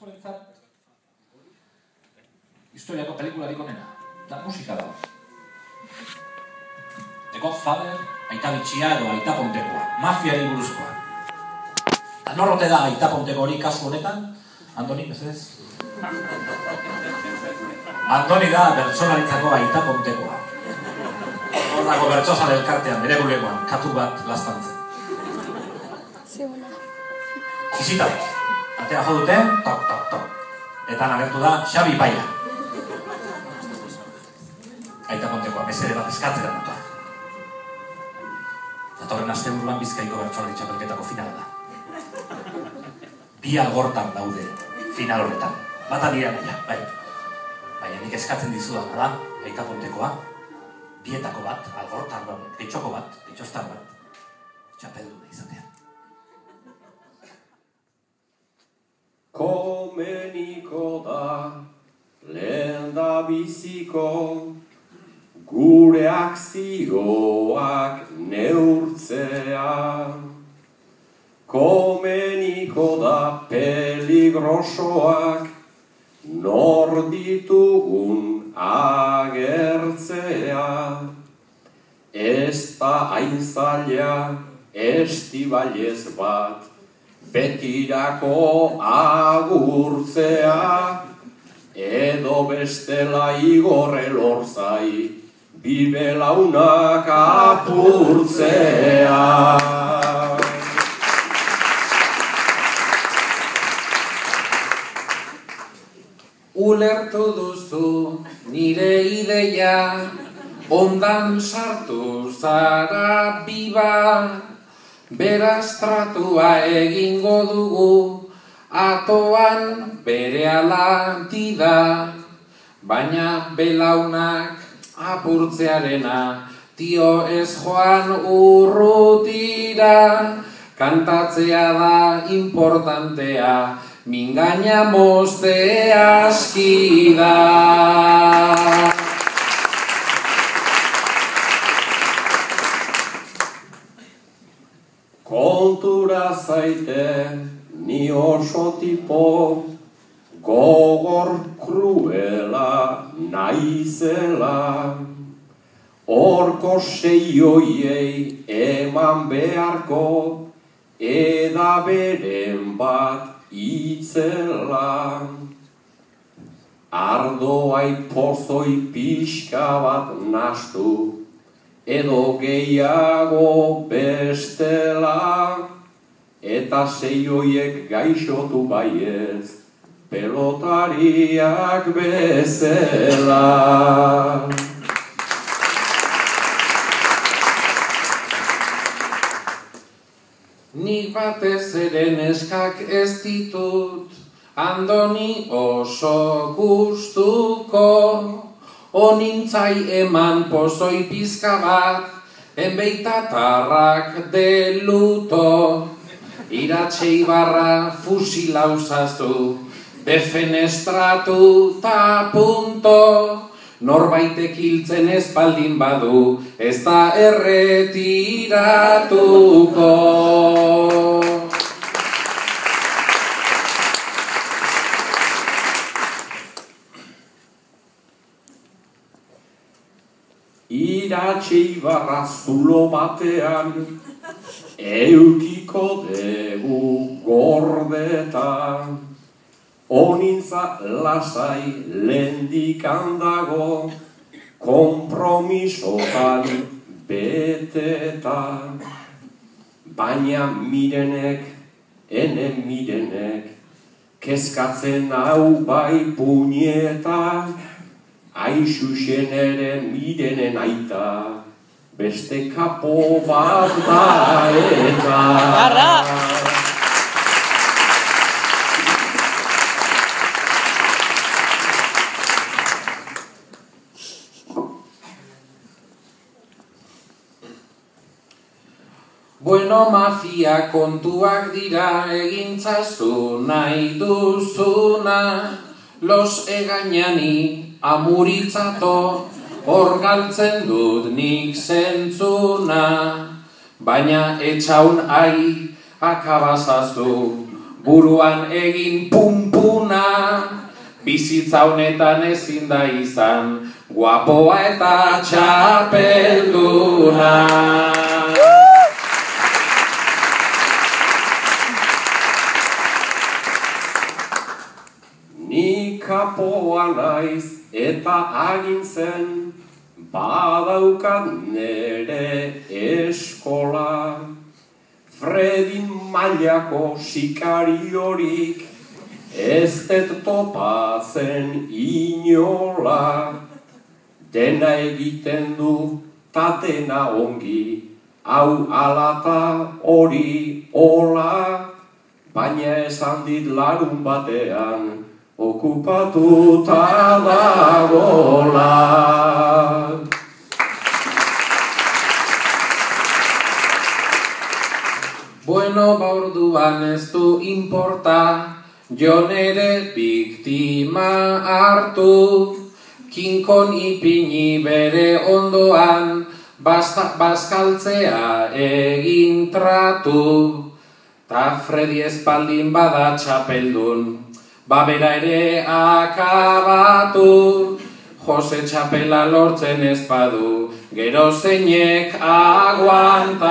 askorentzat historiako pelikularik onena, eta musika dago. The Godfather, Aita Bitxia edo Aita Pontekoa, mafiari buruzkoa. Eta norrote da Aita Ponteko hori kasu honetan? Antoni, mesedez? Antoni da bertsolaritzako Aita Pontekoa. Horrako bertsozale elkartean, bere bulegoan, katu bat lastantzen. Bizita bat. Atea jo dute, tok, tok, tok. Eta nagertu da Xabi Baia. Aita Pontekoa, mesede bat eskatzera duta. Datorren asteburuan Bizkaiko bertsolari txapelketako finala da. Bi algortan daude final horretan. Bata dira baina, bai. Baina nik eskatzen dizudana da, Aita Pontekoa, bietako bat, algortan bat, ditxoko bat, ditxostan bat, txapelduna izatea. Komeniko da, lehen da biziko, gure akzioak neurtzea. Komeniko da peligrosoak, nor ditugun agertzea. Ez da hain zaila, estibalez bat, betirako agurtzea, edo bestela igorre lorzai, bibelaunak apurtzea. Ulertu duzu nire ideia, ondan sartu zara biba, beraz tratua egingo dugu, atoan berehala dida, baina belaunak apurtzearena, tio ez joan urrutira, kantatzea da importantea, mingaina mozte aski da. Kontura zaite, ni oso tipo, gogor kruela naizela. Horko seioiei eman beharko, eda beren bat itzela. Ardoai pozoi pixka bat nastu, edo gehiago bestela, eta seioiek gaixotu baiez, pelotariak bezala. Nik batez ere neskak ez ditut, Andoni oso gustuko, onintzai eman pozoi pizka bat, enbeitatarrak deluto, iratxe ibarra fusilauzaztu, defenestratu ta punto, norbaitek hiltzen ez baldin badu, ez da erretiratuko. Iratxe ibarra zulo batean, eukiko dugu gordetan, onintza lasai lendikan dago, kompromisotan betetan. Baina mirenek, enen mirenek, kezkatzen hau bai puñetan, Aixuxen ere mirenen aita, beste kapo bat da eta. Bueno, mafia kontuak dira, egintzazu nahi duzuna, los egañani amuritzato, hor galtzen dut nik zentzuna, baina etxaun ai akabazaztu, buruan egin pumpuna, bizitza honetan ezin da izan, guapoa eta txapelduna. Ni kapoa naiz eta agintzen, badaukat nere eskola. Fredin mailako sikariorik ez dut topatzen inola. Dena egiten du ta dena ongi, hau alata hori hola. Baina esan dit larun batean, okupatuta dagola. Bueno, orduan ez du importa, jo nere biktima hartu, kinkon ipini bere ondoan, bazkaltzea egin tratu. Ta Fredi espaldin bada txapeldun, babera ere akabatu. Jose txapela lortzen ez badu, gero zeinek aguantatu.